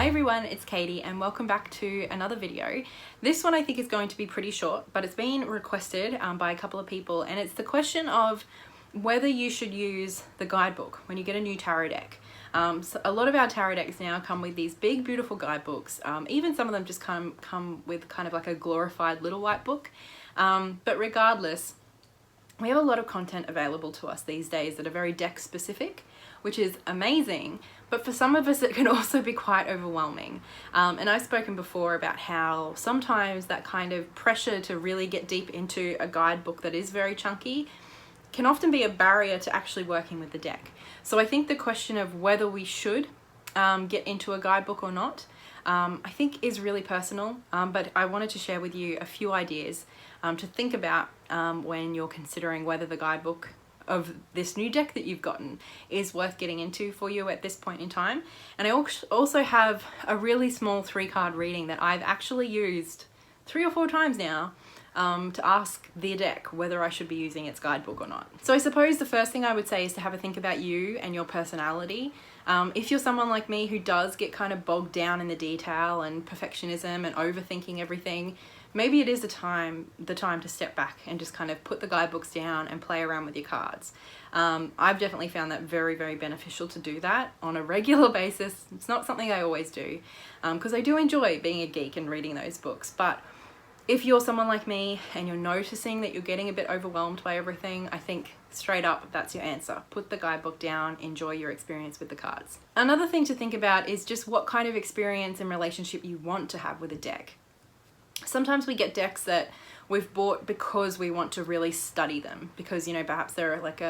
Hi everyone, it's Katie and welcome back to another video. This one I think is going to be pretty short, but it's been requested by a couple of people, and it's the question of whether you should use the guidebook when you get a new tarot deck. So a lot of our tarot decks now come with these big beautiful guidebooks. Even some of them just come with kind of like a glorified little white book. But regardless, we have a lot of content available to us these days that are very deck specific, which is amazing, but for some of us it can also be quite overwhelming. And I've spoken before about how sometimes that kind of pressure to really get deep into a guidebook that is very chunky can often be a barrier to actually working with the deck. So I think the question of whether we should get into a guidebook or not, I think is really personal, but I wanted to share with you a few ideas to think about when you're considering whether the guidebook of this new deck that you've gotten is worth getting into for you at this point in time. And I also have a really small 3-card reading that I've actually used 3 or 4 times now to ask the deck whether I should be using its guidebook or not. So I suppose the first thing I would say is to have a think about you and your personality. If you're someone like me who does get kind of bogged down in the detail and perfectionism and overthinking everything, maybe it is the time to step back and just kind of put the guidebooks down and play around with your cards. I've definitely found that very, very beneficial to do that on a regular basis. It's not something I always do because I do enjoy being a geek and reading those books. But if you're someone like me and you're noticing that you're getting a bit overwhelmed by everything, I think straight up that's your answer. Put the guidebook down, enjoy your experience with the cards. Another thing to think about is just what kind of experience and relationship you want to have with a deck. Sometimes we get decks that we've bought because we want to really study them, because, you know, perhaps they're like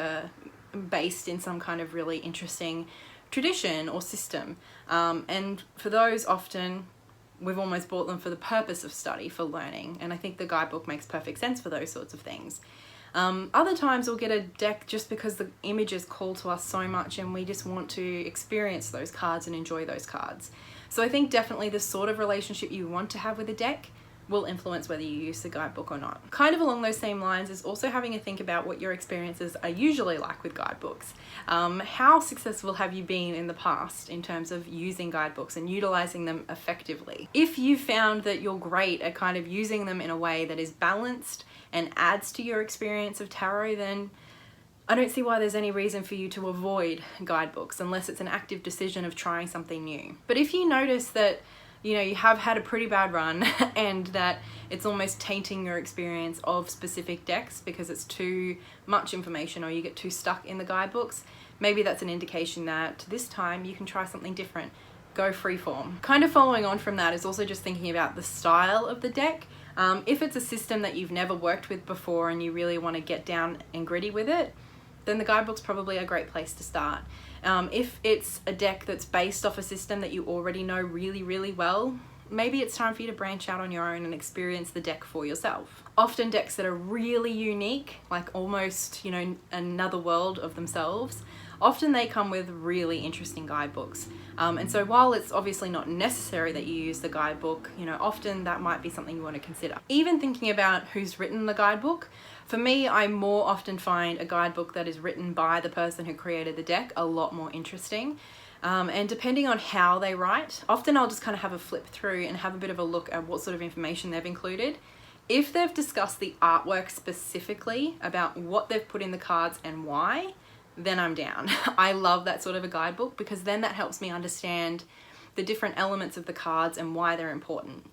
based in some kind of really interesting tradition or system. And for those, often we've almost bought them for the purpose of study, for learning. And I think the guidebook makes perfect sense for those sorts of things. Other times we'll get a deck just because the images call to us so much and we just want to experience those cards and enjoy those cards. So I think definitely the sort of relationship you want to have with a deck will influence whether you use the guidebook or not. Kind of along those same lines is also having a think about what your experiences are usually like with guidebooks. How successful have you been in the past in terms of using guidebooks and utilizing them effectively? If you found that you're great at kind of using them in a way that is balanced and adds to your experience of tarot, then I don't see why there's any reason for you to avoid guidebooks unless it's an active decision of trying something new. But if you notice that you know, you have had a pretty bad run and that it's almost tainting your experience of specific decks because it's too much information or you get too stuck in the guidebooks, maybe that's an indication that this time you can try something different. Go freeform. Kind of following on from that is also just thinking about the style of the deck. If it's a system that you've never worked with before and you really want to get down and gritty with it, then the guidebook's probably a great place to start. If it's a deck that's based off a system that you already know really, really well, maybe it's time for you to branch out on your own and experience the deck for yourself. Often decks that are really unique, like almost, you know, another world of themselves, often they come with really interesting guidebooks. And so while it's obviously not necessary that you use the guidebook, you know, often that might be something you want to consider. Even thinking about who's written the guidebook, for me, I more often find a guidebook that is written by the person who created the deck a lot more interesting. And depending on how they write, often I'll just kind of have a flip through and have a bit of a look at what sort of information they've included. If they've discussed the artwork specifically about what they've put in the cards and why, then I'm down. I love that sort of a guidebook because then that helps me understand the different elements of the cards and why they're important.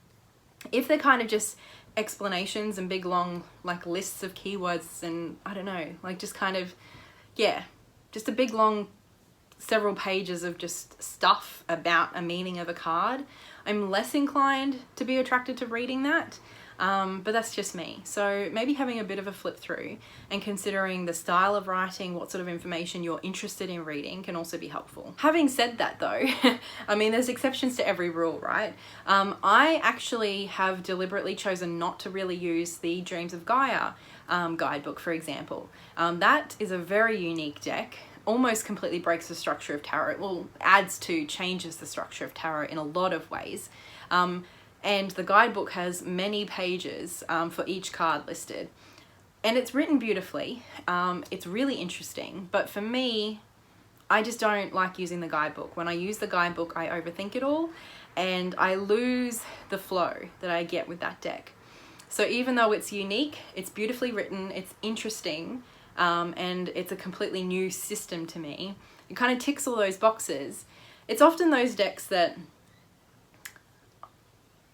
If they're kind of just explanations and big long like lists of keywords and I don't know, like just kind of, yeah, just a big long several pages of just stuff about a meaning of a card, I'm less inclined to be attracted to reading that. But that's just me. So maybe having a bit of a flip through and considering the style of writing, what sort of information you're interested in reading can also be helpful. Having said that though, I mean, there's exceptions to every rule, right? I actually have deliberately chosen not to really use the Dreams of Gaia guidebook, for example. That is a very unique deck. Almost completely breaks the structure of tarot. Well, changes the structure of tarot in a lot of ways. And the guidebook has many pages for each card listed. And it's written beautifully. It's really interesting. But for me, I just don't like using the guidebook. When I use the guidebook, I overthink it all and I lose the flow that I get with that deck. So even though it's unique, it's beautifully written, it's interesting, and it's a completely new system to me, it kind of ticks all those boxes. It's often those decks that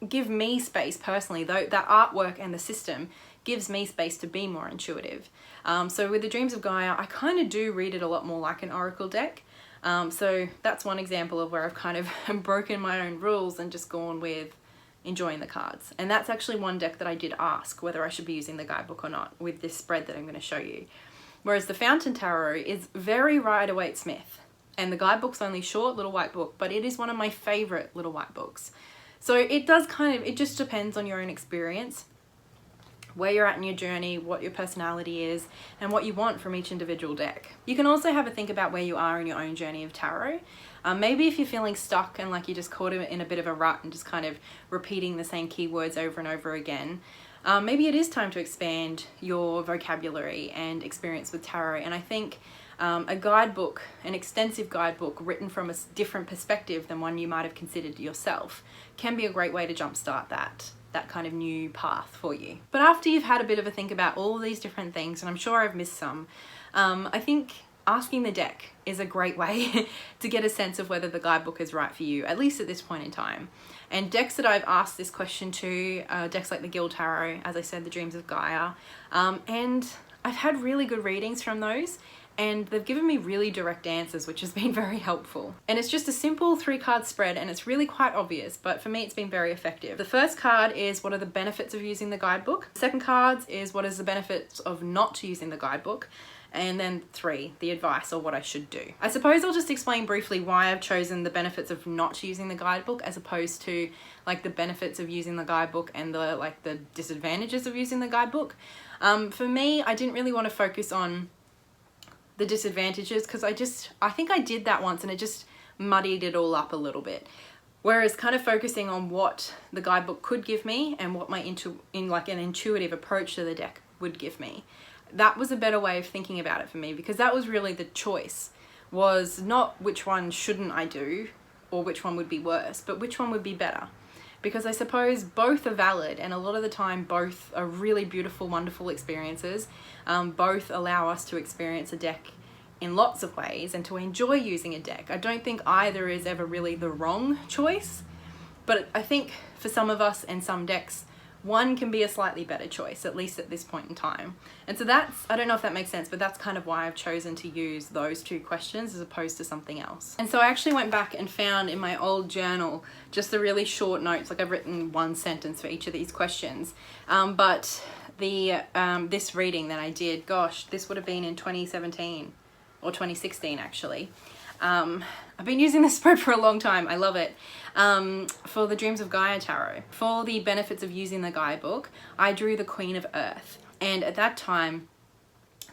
give me space personally, though that artwork and the system gives me space to be more intuitive. So with the Dreams of Gaia, I kind of do read it a lot more like an oracle deck. So that's one example of where I've kind of broken my own rules and just gone with enjoying the cards. And that's actually one deck that I did ask whether I should be using the guidebook or not with this spread that I'm going to show you. Whereas the Fountain Tarot is very Rider-Waite-Smith, and the guidebook's only short little white book, but it is one of my favorite little white books. So it does it just depends on your own experience, where you're at in your journey, what your personality is, and what you want from each individual deck. You can also have a think about where you are in your own journey of tarot. Maybe if you're feeling stuck and like you just caught in a bit of a rut and just kind of repeating the same keywords over and over again, maybe it is time to expand your vocabulary and experience with tarot. And I think a guidebook, an extensive guidebook written from a different perspective than one you might have considered yourself, can be a great way to jumpstart that kind of new path for you. But after you've had a bit of a think about all of these different things, and I'm sure I've missed some, I think asking the deck is a great way to get a sense of whether the guidebook is right for you, at least at this point in time. And decks that I've asked this question to, decks like the Guild Tarot, as I said, the Dreams of Gaia, and I've had really good readings from those, and they've given me really direct answers, which has been very helpful. And it's just a simple 3-card spread, and it's really quite obvious, but for me it's been very effective. The first card is what are the benefits of using the guidebook. The second card is what is the benefits of not using the guidebook. And then 3, the advice or what I should do. I suppose I'll just explain briefly why I've chosen the benefits of not using the guidebook as opposed to like the benefits of using the guidebook and the disadvantages of using the guidebook. For me, I didn't really want to focus on the disadvantages because I think I did that once and it just muddied it all up a little bit. Whereas kind of focusing on what the guidebook could give me and what my an intuitive approach to the deck would give me. That was a better way of thinking about it for me, because that was really the choice, was not which one shouldn't I do or which one would be worse, but which one would be better. Because I suppose both are valid, and a lot of the time both are really beautiful, wonderful experiences. Both allow us to experience a deck in lots of ways and to enjoy using a deck. I don't think either is ever really the wrong choice, but I think for some of us and some decks, one can be a slightly better choice, at least at this point in time. And so that's, I don't know if that makes sense, but that's kind of why I've chosen to use those 2 questions as opposed to something else. And so I actually went back and found in my old journal just the really short notes, like I've written 1 sentence for each of these questions. But this reading that I did, gosh, this would have been in 2017 or 2016 actually. I've been using this spread for a long time. I love it. For the Dreams of Gaia Tarot, for the benefits of using the guidebook, I drew the Queen of Earth. And at that time,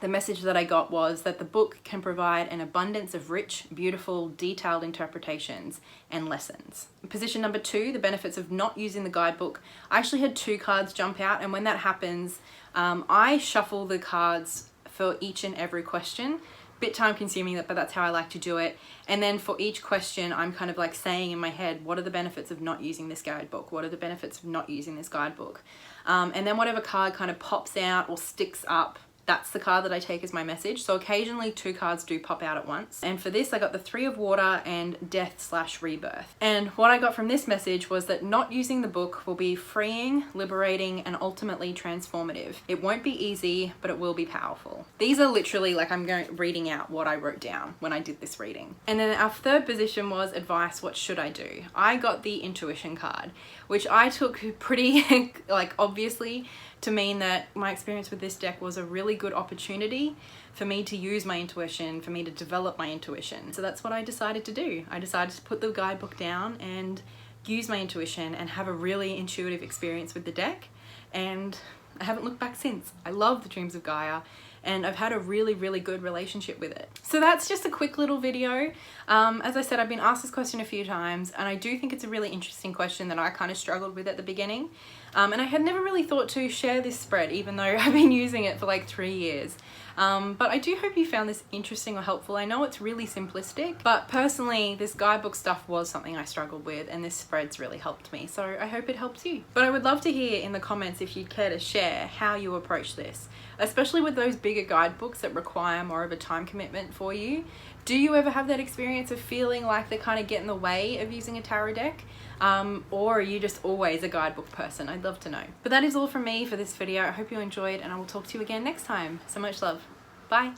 the message that I got was that the book can provide an abundance of rich, beautiful, detailed interpretations and lessons. Position number 2, the benefits of not using the guidebook. I actually had 2 cards jump out, and when that happens, I shuffle the cards for each and every question. Bit time consuming, but that's how I like to do it. And then for each question, I'm kind of like saying in my head, what are the benefits of not using this guidebook? What are the benefits of not using this guidebook? And then whatever card kind of pops out or sticks up, that's the card that I take as my message. So occasionally 2 cards do pop out at once. And for this, I got the 3 of Water and Death/Rebirth. And what I got from this message was that not using the book will be freeing, liberating, and ultimately transformative. It won't be easy, but it will be powerful. These are literally like reading out what I wrote down when I did this reading. And then our third position was advice, what should I do? I got the Intuition card, which I took pretty like obviously to mean that my experience with this deck was a really good opportunity for me to use my intuition, for me to develop my intuition. So that's what I decided to do. I decided to put the guidebook down and use my intuition and have a really intuitive experience with the deck. And I haven't looked back since. I love the Dreams of Gaia, and I've had a really, really good relationship with it. So that's just a quick little video. As I said, I've been asked this question a few times, and I do think it's a really interesting question that I kind of struggled with at the beginning. And I had never really thought to share this spread, even though I've been using it for like 3 years. But I do hope you found this interesting or helpful. I know it's really simplistic, but personally this guidebook stuff was something I struggled with, and this spread's really helped me, so I hope it helps you. But I would love to hear in the comments if you'd care to share how you approach this, especially with those bigger guidebooks that require more of a time commitment for you. Do you ever have that experience of feeling like they kind of get in the way of using a tarot deck? Or are you just always a guidebook person? I'd love to know. But that is all from me for this video. I hope you enjoyed, and I will talk to you again next time. So much love. Bye.